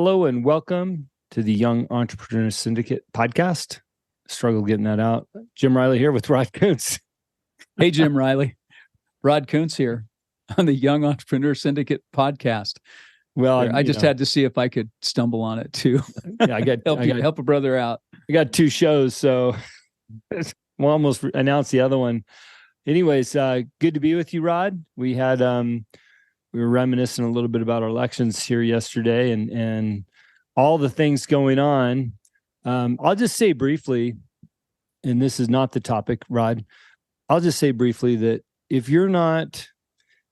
Hello and welcome to the Young Entrepreneur Syndicate podcast. Struggled getting that out. Jim Riley here with Rod Kuntz. Hey, Jim Riley. Rod Kuntz here on the Young Entrepreneur Syndicate podcast. Well, I just had to see if I could stumble on it too. Yeah, I got help a brother out. I got two shows, so we'll almost announce the other one. Anyways, good to be with you, Rod. We had we were reminiscing a little bit about our elections here yesterday and all the things going on. I'll just say briefly, and this is not the topic, Rod, I'll just say briefly that if you're not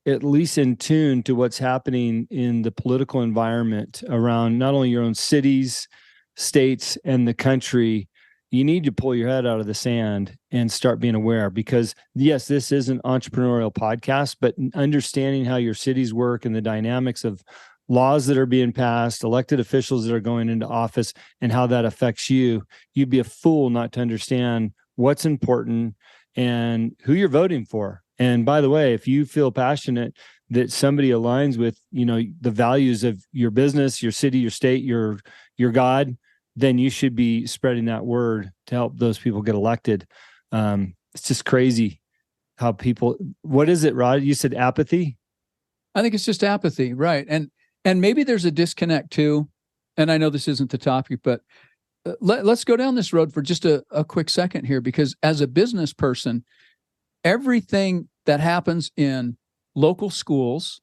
at least in tune to what's happening in the political environment around not only your own cities, states, and the country, you need to pull your head out of the sand and start being aware, because yes, this is an entrepreneurial podcast, but understanding how your cities work and the dynamics of laws that are being passed, elected officials that are going into office, and how that affects you, you'd be a fool not to understand what's important and who you're voting for. And by the way, if you feel passionate that somebody aligns with, the values of your business, your city, your state, your God, then you should be spreading that word to help those people get elected. It's just crazy how people, what is it, Rod? You said apathy? I think it's just apathy, right? And maybe there's a disconnect too. And I know this isn't the topic, but let's go down this road for just a quick second here, because as a business person, everything that happens in local schools,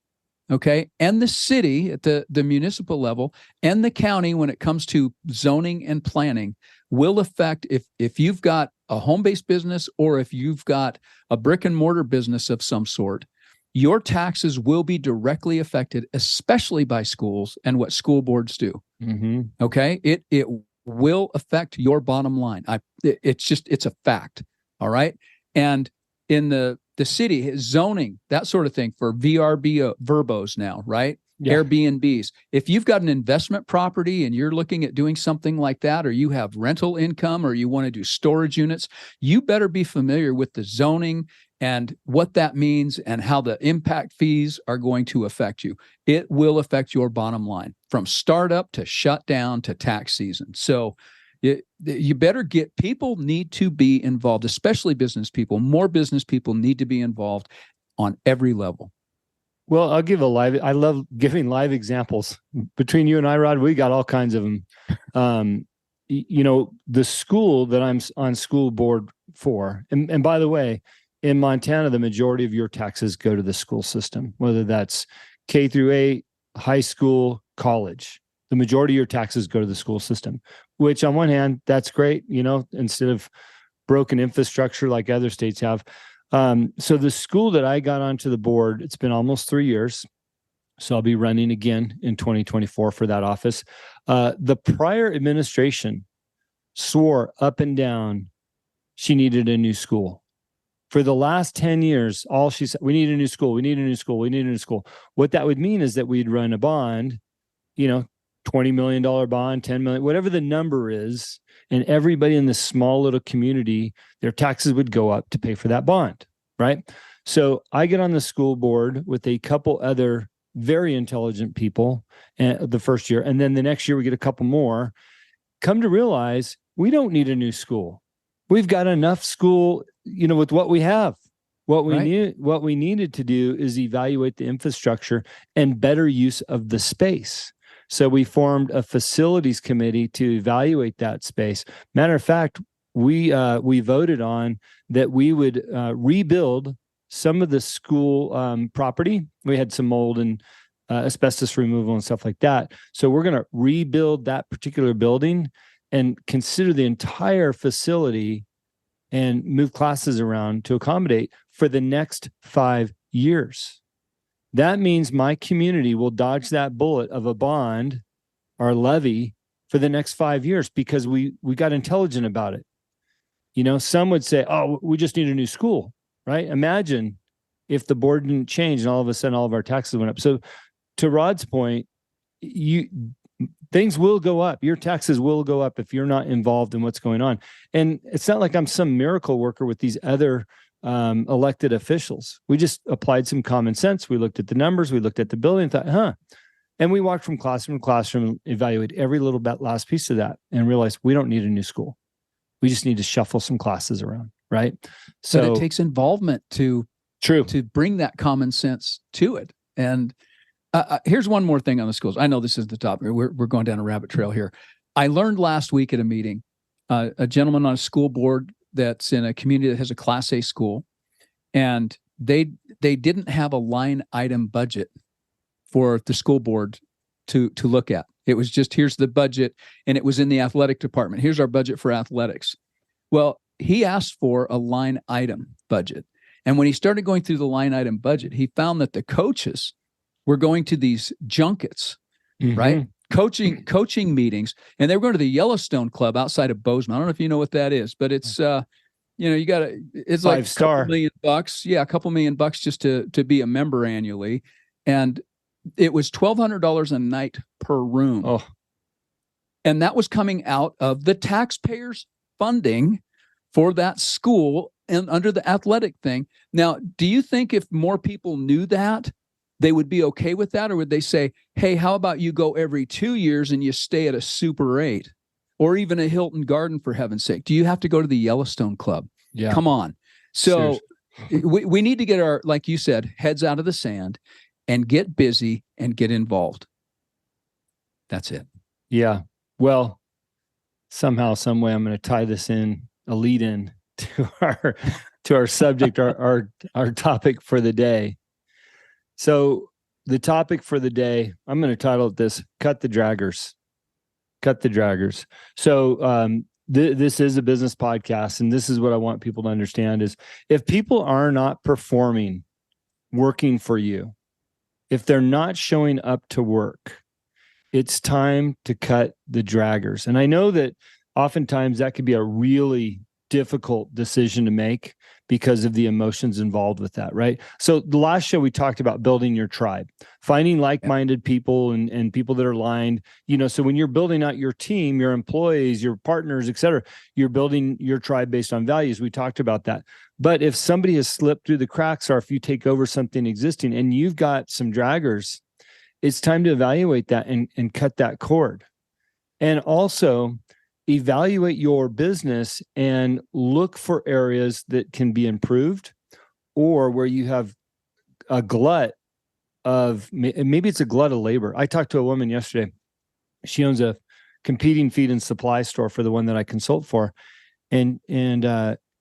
okay, and the city at the municipal level and the county when it comes to zoning and planning will affect if you've got a home-based business or if you've got a brick and mortar business of some sort, your taxes will be directly affected, especially by schools and what school boards do. Mm-hmm. Okay, it will affect your bottom line. It's a fact. All right, and in the city, zoning, that sort of thing for VRBOs now, right? Yeah. Airbnbs. If you've got an investment property and you're looking at doing something like that, or you have rental income, or you want to do storage units, you better be familiar with the zoning and what that means and how the impact fees are going to affect you. It will affect your bottom line from startup to shutdown to tax season. So you better people need to be involved, especially business people. More business people need to be involved on every level. Well, I'll give I love giving live examples. Between you and I, Rod, we got all kinds of them. The school that I'm on school board for, and by the way, in Montana, the majority of your taxes go to the school system, whether that's K through 8, high school, college. The majority of your taxes go to the school system, which on one hand, that's great, instead of broken infrastructure like other states have. So the school that I got onto the board, it's been almost 3 years. So I'll be running again in 2024 for that office. The prior administration swore up and down she needed a new school. For the last 10 years, all she said, we need a new school, we need a new school, we need a new school. What that would mean is that we'd run a bond, $20 million bond, 10 million, whatever the number is, and everybody in this small little community, their taxes would go up to pay for that bond, right? So I get on the school board with a couple other very intelligent people the first year, and then the next year we get a couple more. Come to realize we don't need a new school. We've got enough school, with what we have. What we needed to do is evaluate the infrastructure and better use of the space. So we formed a facilities committee to evaluate that space. Matter of fact, we voted on that we would rebuild some of the school property. We had some mold and asbestos removal and stuff like that. So we're going to rebuild that particular building and consider the entire facility and move classes around to accommodate for the next 5 years. That means my community will dodge that bullet of a bond or levy for the next 5 years because we got intelligent about it. Some would say, oh, we just need a new school, right? Imagine if the board didn't change and all of a sudden all of our taxes went up. So to Rod's point, things will go up. Your taxes will go up if you're not involved in what's going on. And it's not like I'm some miracle worker with these other elected officials. We just applied some common sense. We looked at the numbers. We looked at the building and thought, And we walked from classroom to classroom, evaluate every little last piece of that, and realized we don't need a new school. We just need to shuffle some classes around, right? So but it takes involvement to bring that common sense to it. And here's one more thing on the schools. I know this is the topic. We're going down a rabbit trail here. I learned last week at a meeting, a gentleman on a school board that's in a community that has a Class A school, and they didn't have a line item budget for the school board to look at. It was just, here's the budget, and it was in the athletic department. Here's our budget for athletics. Well, he asked for a line item budget. And when he started going through the line item budget, he found that the coaches were going to these junkets, right? Coaching meetings, and they were going to the Yellowstone Club outside of Bozeman. I don't know if you know what that is, but it's it's like $5 million. Yeah, a couple $1 million just to be a member annually. And it was $1,200 a night per room. Oh. And that was coming out of the taxpayers' funding for that school and under the athletic thing. Now, do you think if more people knew that, they would be okay with that? Or would they say, hey, how about you go every 2 years and you stay at a Super 8 or even a Hilton Garden, for heaven's sake? Do you have to go to the Yellowstone Club? Yeah. Come on. So we need to get our, like you said, heads out of the sand and get busy and get involved. That's it. Yeah. Well, somehow, some way, I'm going to tie this in, a lead in to our subject, our topic for the day. So the topic for the day, I'm going to title it this: Cut the Draggers. Cut the Draggers. So this is a business podcast, and this is what I want people to understand is if people are not performing, working for you, if they're not showing up to work, it's time to cut the draggers. And I know that oftentimes that could be a really difficult decision to make because of the emotions involved with that, right? So the last show we talked about building your tribe, finding like-minded people and people that are aligned, so when you're building out your team, your employees, your partners, et cetera, you're building your tribe based on values. We talked about that. But if somebody has slipped through the cracks, or if you take over something existing and you've got some draggers, it's time to evaluate that and cut that cord. And also evaluate your business and look for areas that can be improved, or where you have a glut of, maybe it's a glut of labor. I talked to a woman yesterday. She owns a competing feed and supply store for the one that I consult for. And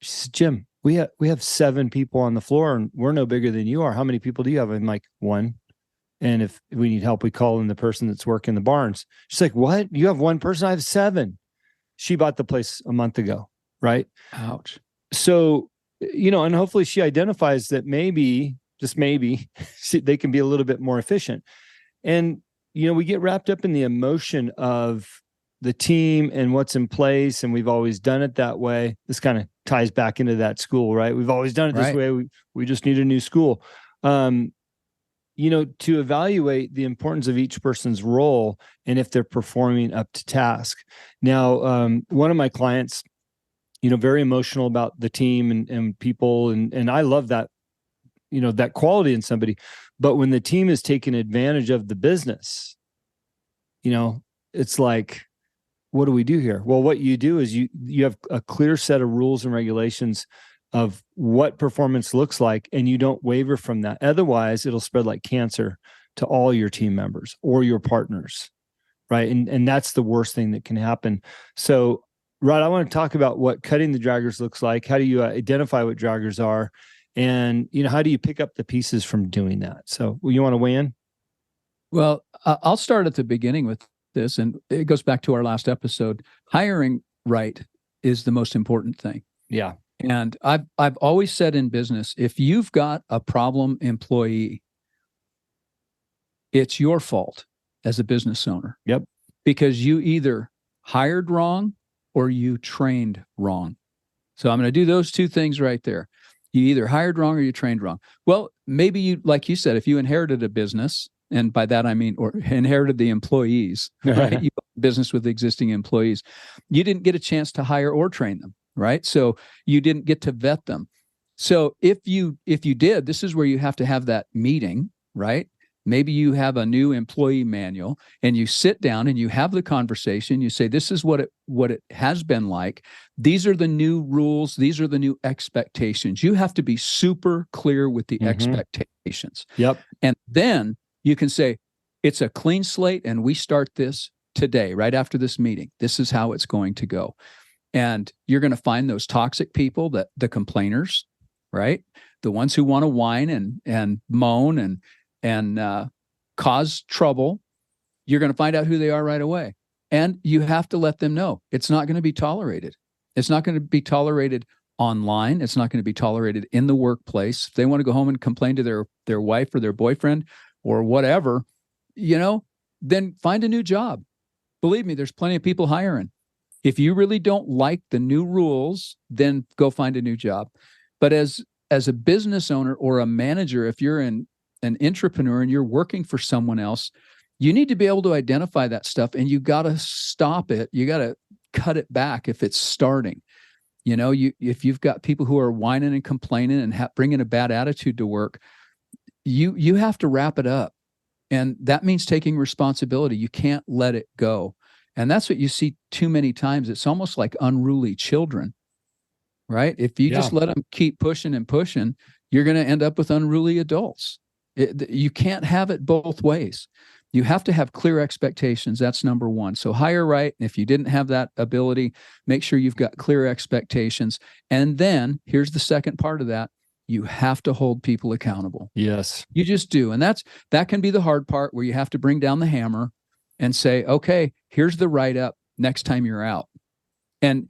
she said, Jim, we have 7 people on the floor and we're no bigger than you are. How many people do you have? I'm like, 1. And if we need help, we call in the person that's working the barns. She's like, what? You have 1 person? I have 7. She bought the place a month ago, right? Ouch. So, and hopefully she identifies that maybe, just maybe, they can be a little bit more efficient. And, we get wrapped up in the emotion of the team and what's in place, and we've always done it that way. This kind of ties back into that school, right? We've always done it this way. We just need a new school. To evaluate the importance of each person's role and if they're performing up to task. Now, one of my clients, very emotional about the team and people, and I love that, that quality in somebody. But when the team is taking advantage of the business, it's like, what do we do here? Well, what you do is you have a clear set of rules and regulations of what performance looks like, and you don't waver from that. Otherwise, it'll spread like cancer to all your team members or your partners, right? And that's the worst thing that can happen. So, Rod, I want to talk about what cutting the draggers looks like. How do you identify what draggers are? And, how do you pick up the pieces from doing that? So you want to weigh in? Well, I'll start at the beginning with this, and it goes back to our last episode. Hiring right is the most important thing. Yeah. And I've always said in business, if you've got a problem employee, it's your fault as a business owner. Yep. Because you either hired wrong or you trained wrong. So I'm going to do those 2 things right there. You either hired wrong or you trained wrong. Well, maybe you, like you said, if you inherited a business, and by that I mean, or inherited the employees, right? You business with existing employees, you didn't get a chance to hire or train them. Right. So you didn't get to vet them. So if you did, this is where you have to have that meeting, right? Maybe you have a new employee manual and you sit down and you have the conversation. You say, this is what it has been like. These are the new rules. These are the new expectations. You have to be super clear with the expectations. Yep. And then you can say, it's a clean slate and we start this today, right after this meeting. This is how it's going to go. And you're going to find those toxic people, the complainers, right? The ones who want to whine and moan and cause trouble. You're going to find out who they are right away. And you have to let them know it's not going to be tolerated. It's not going to be tolerated online. It's not going to be tolerated in the workplace. If they want to go home and complain to their wife or their boyfriend or whatever, then find a new job. Believe me, there's plenty of people hiring. If you really don't like the new rules, then go find a new job. But as a business owner or a manager, if you're an entrepreneur and you're working for someone else, you need to be able to identify that stuff, and you got to stop it. You got to cut it back if it's starting. If you've got people who are whining and complaining and bringing a bad attitude to work, you have to wrap it up. And that means taking responsibility. You can't let it go. And that's what you see too many times. It's almost like unruly children, right? If you just let them keep pushing and pushing, you're going to end up with unruly adults. You can't have it both ways. You have to have clear expectations. That's number one. So hire right. And if you didn't have that ability, make sure you've got clear expectations. And then here's the second part of that. You have to hold people accountable. Yes. You just do. And that can be the hard part, where you have to bring down the hammer and say, okay, here's the write-up next time you're out. And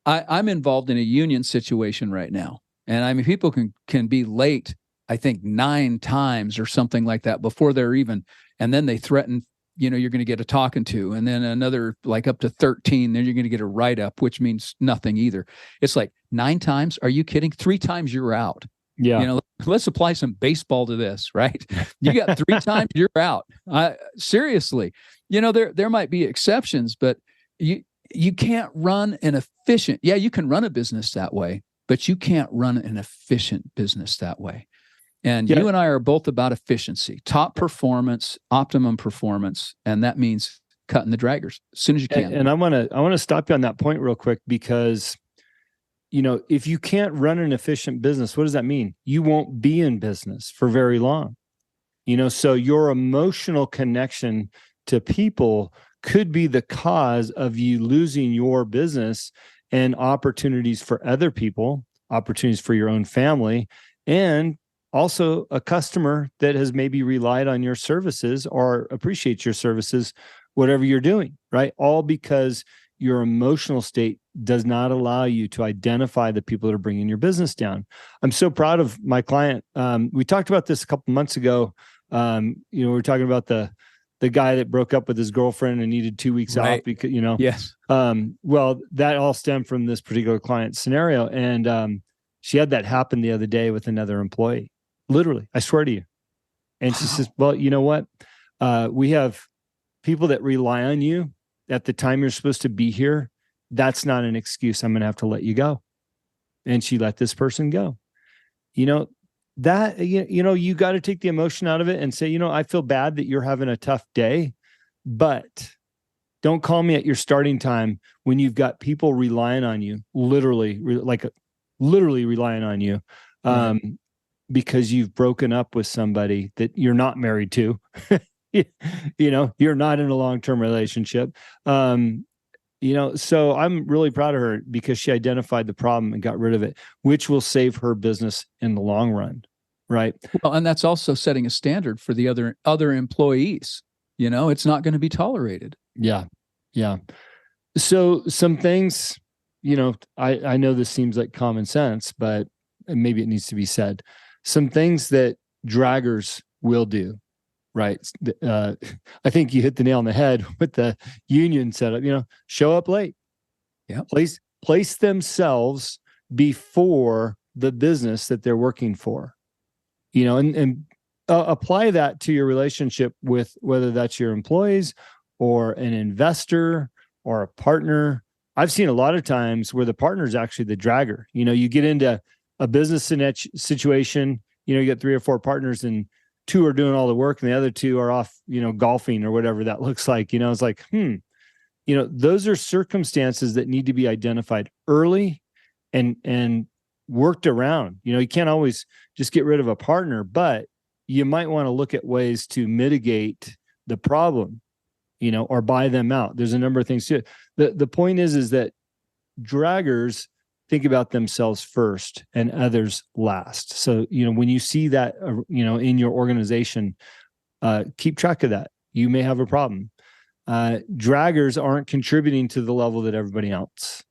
I'm involved in a union situation right now. And I mean, people can be late, I think 9 times or something like that before they're even, and then they threaten, you're going to get a talking to, and then another like up to 13, then you're going to get a write-up, which means nothing either. It's like 9 times. Are you kidding? 3 times you're out. Yeah. Let's apply some baseball to this, right? You got 3 times, you're out. Seriously, there might be exceptions, but you can't run an efficient. Yeah, you can run a business that way, but you can't run an efficient business that way. And you and I are both about efficiency, top performance, optimum performance, and that means cutting the draggers as soon as you can. And I want to stop you on that point real quick, because if you can't run an efficient business, what does that mean? You won't be in business for very long. So your emotional connection to people could be the cause of you losing your business and opportunities for other people, opportunities for your own family, and also a customer that has maybe relied on your services or appreciates your services, whatever you're doing, right? All because your emotional state does not allow you to identify the people that are bringing your business down. I'm so proud of my client. We talked about this a couple months ago. We were talking about the guy that broke up with his girlfriend and needed 2 weeks off because, Yes. Well, that all stemmed from this particular client scenario. And she had that happen the other day with another employee. Literally, I swear to you. And she says, well, you know what? We have people that rely on you at the time you're supposed to be here. That's not an excuse. I'm going to have to let you go. And she let this person go. You got to take the emotion out of it and say, I feel bad that you're having a tough day, but don't call me at your starting time when you've got people relying on you, literally relying on you. Because you've broken up with somebody that you're not married to, you're not in a long-term relationship. So I'm really proud of her because she identified the problem and got rid of it, which will save her business in the long run. Right. Well, and that's also setting a standard for the other employees. It's not going to be tolerated. Yeah. Yeah. So some things, I know this seems like common sense, but maybe it needs to be said. Some things that draggers will do, right? I think you hit the nail on the head with the union setup, show up late. Yeah. Place themselves before the business that they're working for, and apply that to your relationship with whether that's your employees or an investor or a partner. I've seen a lot of times where the partner is actually the dragger. You get into a business situation, you get 3 or 4 partners, and two are doing all the work and the other two are off, golfing or whatever that looks like. It's like, those are circumstances that need to be identified early and worked around. You can't always just get rid of a partner, but you might want to look at ways to mitigate the problem, or buy them out. There's a number of things too. The point is that draggers think about themselves first and others last. So, when you see that, in your organization, keep track of that. You may have a problem. Draggers aren't contributing to the level that everybody else.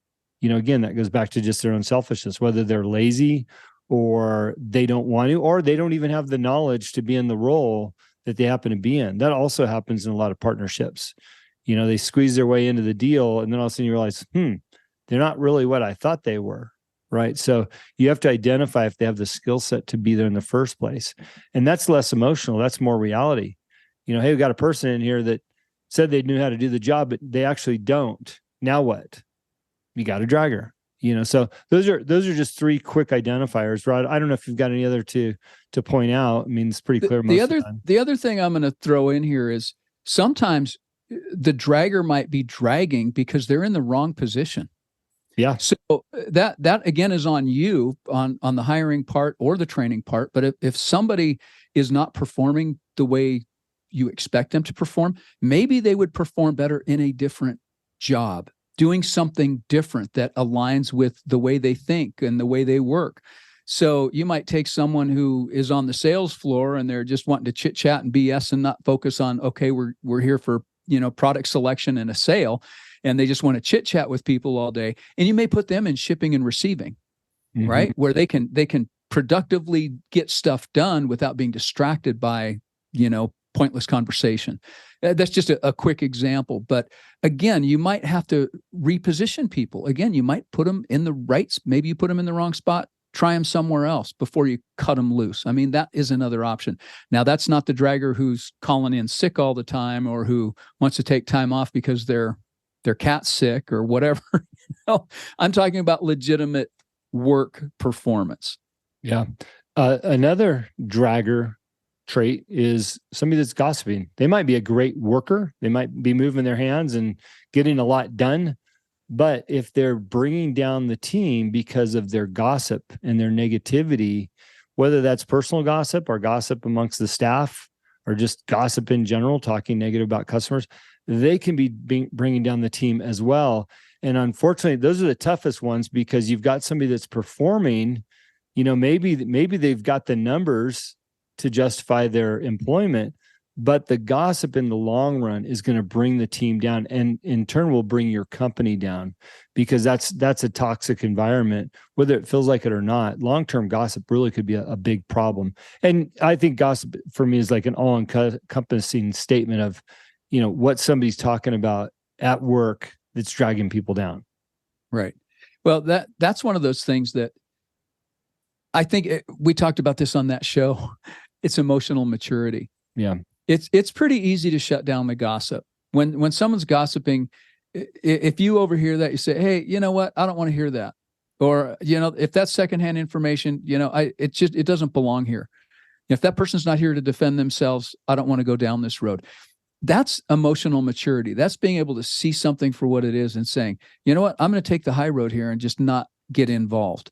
Again, that goes back to just their own selfishness, whether they're lazy or they don't want to, or they don't even have the knowledge to be in the role that they happen to be in. That also happens in a lot of partnerships. They squeeze their way into the deal, and then all of a sudden you realize, they're not really what I thought they were, right? So you have to identify if they have the skill set to be there in the first place. And that's less emotional. That's more reality. Hey, we've got a person in here that said they knew how to do the job, but they actually don't. Now what? You got a dragger. So those are just three quick identifiers, Rod. I don't know if you've got any other to point out. I mean, it's pretty clear. The other thing I'm going to throw in here is sometimes the dragger might be dragging because they're in the wrong position. Yeah. So that again is on you on the hiring part or the training part. But if somebody is not performing the way you expect them to perform, maybe they would perform better in a different job, doing something different that aligns with the way they think and the way they work. So you might take someone who is on the sales floor and they're just wanting to chit chat and BS and not focus on, okay, we're here for, product selection and a sale. And they just want to chit chat with people all day. And you may put them in shipping and receiving, right? Where they can productively get stuff done without being distracted by, pointless conversation. That's just a quick example. But again, you might have to reposition people. Again, you might put them in the right, maybe you put them in the wrong spot, try them somewhere else before you cut them loose. I mean, that is another option. Now, that's not the dragger who's calling in sick all the time or who wants to take time off because their cat's sick or whatever. I'm talking about legitimate work performance. Yeah. Another dragger trait is somebody that's gossiping. They might be a great worker. They might be moving their hands and getting a lot done. But if they're bringing down the team because of their gossip and their negativity, whether that's personal gossip or gossip amongst the staff or just gossip in general, talking negative about customers, they can be bringing down the team as well. And unfortunately, those are the toughest ones because you've got somebody that's performing, maybe they've got the numbers to justify their employment, but the gossip in the long run is going to bring the team down and in turn will bring your company down because that's a toxic environment, whether it feels like it or not. Long-term gossip really could be a big problem. And I think gossip for me is like an all-encompassing statement of, what somebody's talking about at work that's dragging people down. Right. Well, that's one of those things that I think we talked about this on that show. It's emotional maturity. Yeah. It's pretty easy to shut down the gossip. When someone's gossiping, if you overhear that, you say, hey, you know what? I don't want to hear that. Or, if that's secondhand information, it doesn't belong here. If that person's not here to defend themselves, I don't want to go down this road. That's emotional maturity. That's being able to see something for what it is and saying, you know what? I'm going to take the high road here and just not get involved.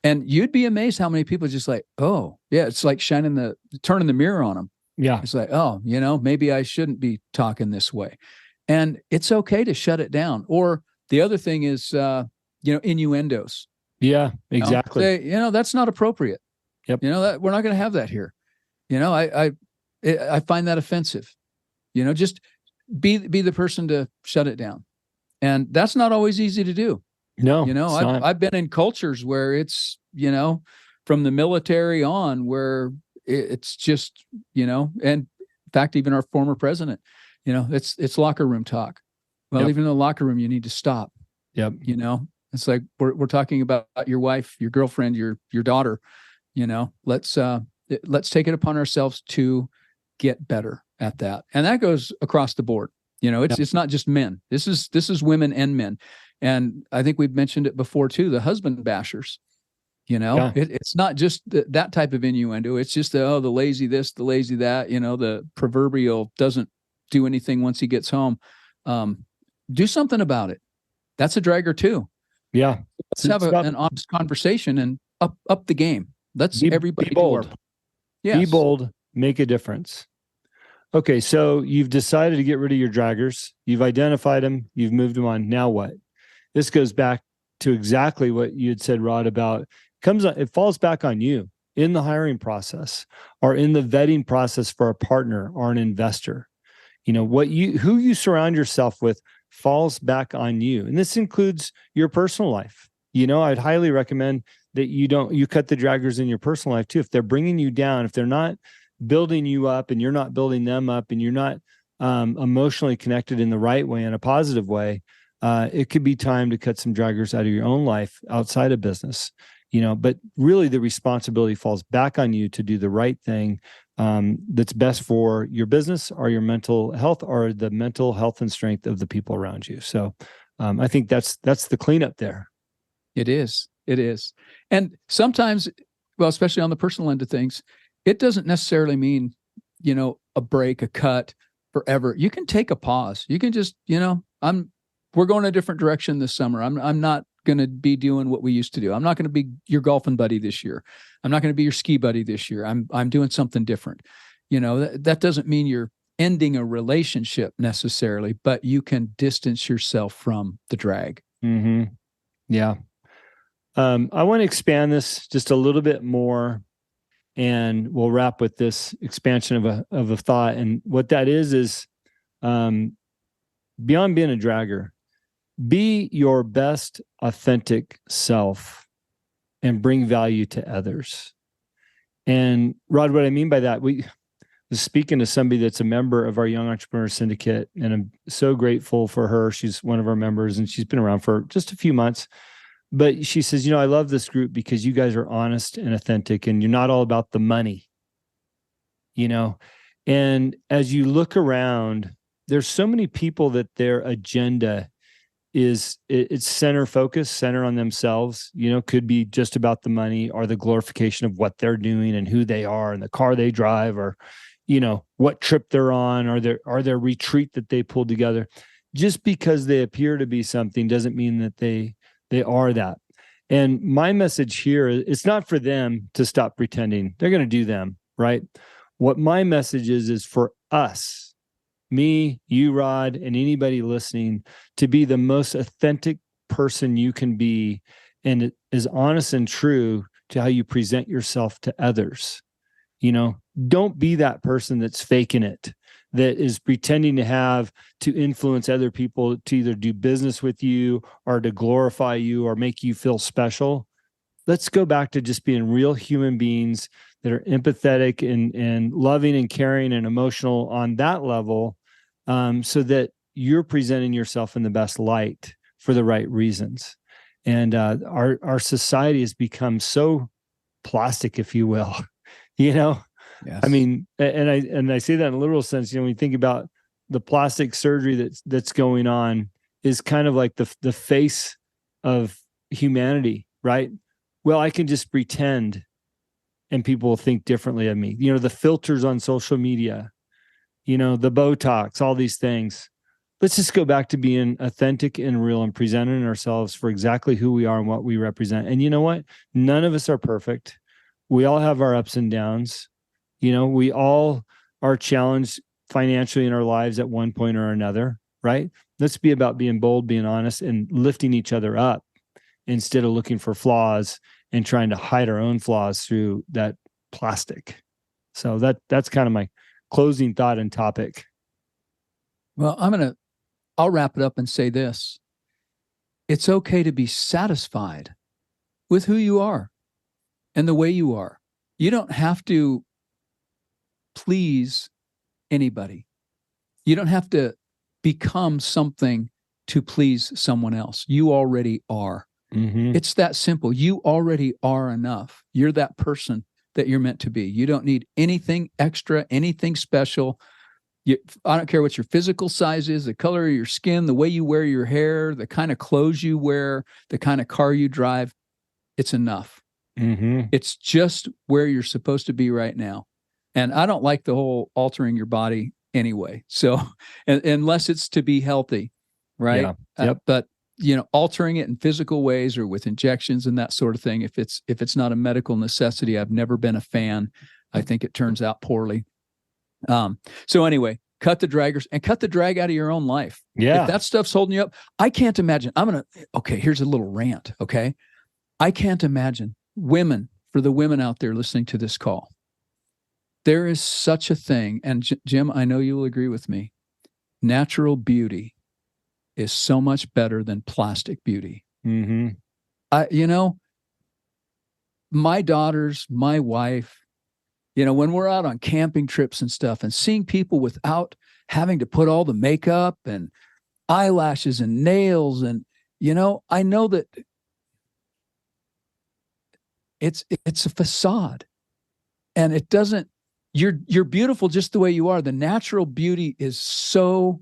And you'd be amazed how many people are just like, oh, yeah, it's like turning the mirror on them. Yeah. It's like, oh, maybe I shouldn't be talking this way. And it's okay to shut it down. Or the other thing is, innuendos. Yeah, exactly. Say, that's not appropriate. Yep. That we're not going to have that here. I find that offensive. Just be the person to shut it down. And that's not always easy to do. No, I've been in cultures where it's, from the military on where it's just, and in fact, even our former president, it's locker room talk. Well, Yep. Even in the locker room, you need to stop. Yep. It's like, we're talking about your wife, your girlfriend, your daughter, let's take it upon ourselves to get better at that. And that goes across the board. It's not just men. This is women and men. And I think we've mentioned it before too, the husband bashers. Yeah. It's not just that type of innuendo. It's just the lazy this, the lazy that, the proverbial doesn't do anything once he gets home. Do something about it. That's a dragger too. Yeah. Let's have an honest conversation and up the game. Let's everybody be bold. Yes. Be bold, make a difference. Okay, so you've decided to get rid of your draggers. You've identified them. You've moved them on. Now what? This goes back to exactly what you had said, Rod, about it falls back on you in the hiring process or in the vetting process for a partner or an investor. Who you surround yourself with falls back on you. And this includes your personal life. I'd highly recommend that you cut the draggers in your personal life too. If they're bringing you down, if they're not building you up and you're not building them up and you're not emotionally connected in the right way, in a positive way, it could be time to cut some draggers out of your own life outside of business. But really the responsibility falls back on you to do the right thing that's best for your business or your mental health or the mental health and strength of the people around you. So I think that's the cleanup there. It is. And sometimes, well, especially on the personal end of things, it doesn't necessarily mean, a break, a cut forever. You can take a pause. You can just, we're going a different direction this summer. I'm not going to be doing what we used to do. I'm not going to be your golfing buddy this year. I'm not going to be your ski buddy this year. I'm doing something different. That doesn't mean you're ending a relationship necessarily, but you can distance yourself from the drag. Mm-hmm. Yeah. I want to expand this just a little bit more, and we'll wrap with this expansion of a thought. And what that is beyond being a dragger, be your best authentic self and bring value to others. And Rod, what I mean by that, we was speaking to somebody that's a member of our Young Entrepreneur Syndicate, and I'm so grateful for her. She's one of our members, and she's been around for just a few months. But she says, I love this group because you guys are honest and authentic, and you're not all about the money, And as you look around, there's so many people that their agenda it's center on themselves, could be just about the money or the glorification of what they're doing and who they are and the car they drive or, what trip they're on or their retreat that they pulled together. Just because they appear to be something doesn't mean that they are that. And my message here is it's not for them to stop pretending. They're going to do them, right? What my message is for us, me, you, Rod, and anybody listening, to be the most authentic person you can be and as honest and true to how you present yourself to others. Don't be that person that's faking it, that is pretending to influence other people to either do business with you or to glorify you or make you feel special. Let's go back to just being real human beings that are empathetic and loving and caring and emotional on that level, so that you're presenting yourself in the best light for the right reasons. And our society has become so plastic, if you will, Yes. I mean, and I say that in a literal sense. When you think about the plastic surgery that's going on, is kind of like the face of humanity, right? Well, I can just pretend, and people will think differently of me. The filters on social media, the Botox, all these things. Let's just go back to being authentic and real and presenting ourselves for exactly who we are and what we represent. And you know what? None of us are perfect. We all have our ups and downs. We all are challenged financially in our lives at one point or another, right? Let's be about being bold, being honest, and lifting each other up instead of looking for flaws and trying to hide our own flaws through that plastic. So that's kind of my closing thought and topic. Well, I'll wrap it up and say this. It's okay to be satisfied with who you are and the way you are. You don't have to please anybody. You don't have to become something to please someone else. You already are. Mm-hmm. It's that simple. You already are enough. You're that person that you're meant to be. You don't need anything extra, anything special. I don't care what your physical size is, the color of your skin, the way you wear your hair, the kind of clothes you wear, the kind of car you drive. It's enough. Mm-hmm. It's just where you're supposed to be right now. And I don't like the whole altering your body anyway. So unless it's to be healthy, right? Yeah. Yep. But altering it in physical ways or with injections and that sort of thing, if it's not a medical necessity, I've never been a fan. I think it turns out poorly. So anyway, cut the draggers and cut the drag out of your own life. Yeah. If that stuff's holding you up, I can't imagine. Okay, here's a little rant. Okay. I can't imagine for the women out there listening to this call, there is such a thing. And Jim, I know you will agree with me. Natural beauty is so much better than plastic beauty. Mm-hmm. My daughters, my wife, when we're out on camping trips and stuff and seeing people without having to put all the makeup and eyelashes and nails. And, I know that it's a facade and it doesn't, you're beautiful just the way you are. The natural beauty is so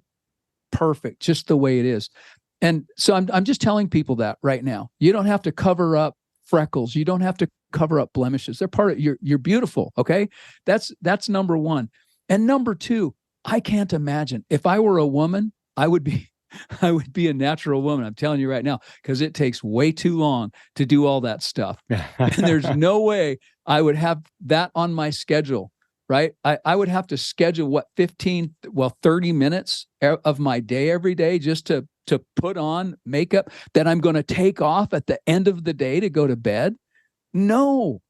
perfect, just the way it is. And so I'm just telling people that right now. You don't have to cover up freckles. You don't have to cover up blemishes. They're part of you're beautiful. Okay. That's number one. And number two, I can't imagine if I were a woman, I would be a natural woman. I'm telling you right now, because it takes way too long to do all that stuff. And there's no way I would have that on my schedule. Right. I would have to schedule 30 minutes of my day every day just to put on makeup that I'm going to take off at the end of the day to go to bed. No.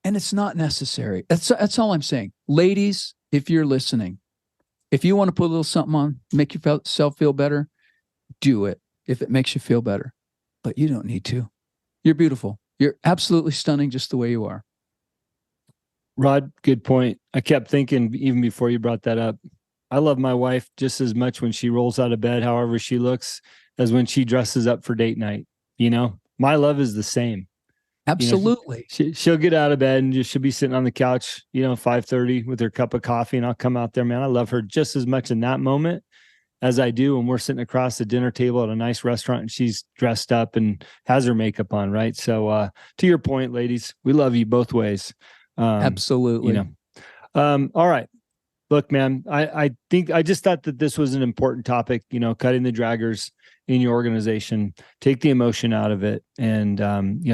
And it's not necessary. That's all I'm saying. Ladies, if you're listening, if you want to put a little something on, make yourself feel better, do it if it makes you feel better. But you don't need to. You're beautiful. You're absolutely stunning just the way you are. Rod, good point. I kept thinking, even before you brought that up, I love my wife just as much when she rolls out of bed, however she looks, as when she dresses up for date night. My love is the same. Absolutely. She'll get out of bed and she'll be sitting on the couch, 5:30 with her cup of coffee, and I'll come out there, man. I love her just as much in that moment as I do when we're sitting across the dinner table at a nice restaurant and she's dressed up and has her makeup on, right? So to your point, ladies, we love you both ways. Absolutely. All right. Look, man, I think I just thought that this was an important topic, cutting the draggers in your organization, take the emotion out of it, and,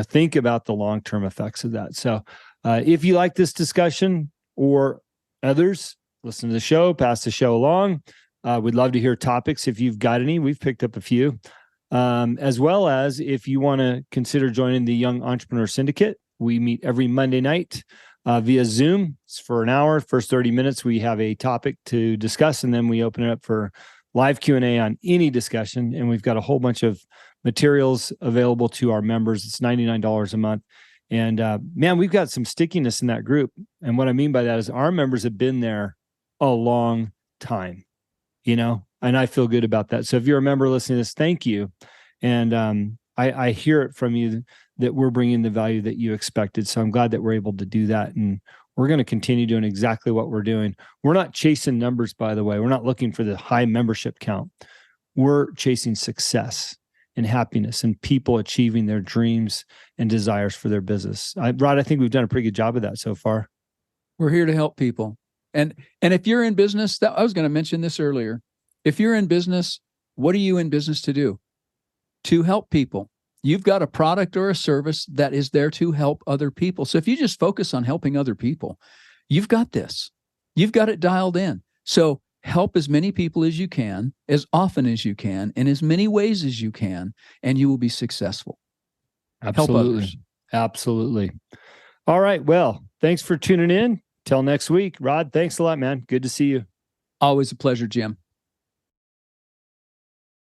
think about the long-term effects of that. So if you like this discussion or others, listen to the show, pass the show along. We'd love to hear topics. If you've got any, we've picked up a few, as well as if you want to consider joining the Young Entrepreneur Syndicate. We meet every Monday night via Zoom. It's for an hour. First 30 minutes, we have a topic to discuss, and then we open it up for live Q&A on any discussion. And we've got a whole bunch of materials available to our members. It's $99 a month. And man, we've got some stickiness in that group. And what I mean by that is our members have been there a long time, and I feel good about that. So if you're a member listening to this, thank you. And I hear it from you that we're bringing the value that you expected. So I'm glad that we're able to do that. And we're going to continue doing exactly what we're doing. We're not chasing numbers, by the way. We're not looking for the high membership count. We're chasing success and happiness and people achieving their dreams and desires for their business. Rod, I think we've done a pretty good job of that so far. We're here to help people. And if you're in business, I was going to mention this earlier. If you're in business, what are you in business to do? To help people. You've got a product or a service that is there to help other people. So if you just focus on helping other people, you've got this. You've got it dialed in. So help as many people as you can, as often as you can, in as many ways as you can, and you will be successful. Absolutely. Help others. Absolutely. All right. Well, thanks for tuning in. Till next week. Rod, thanks a lot, man. Good to see you. Always a pleasure, Jim.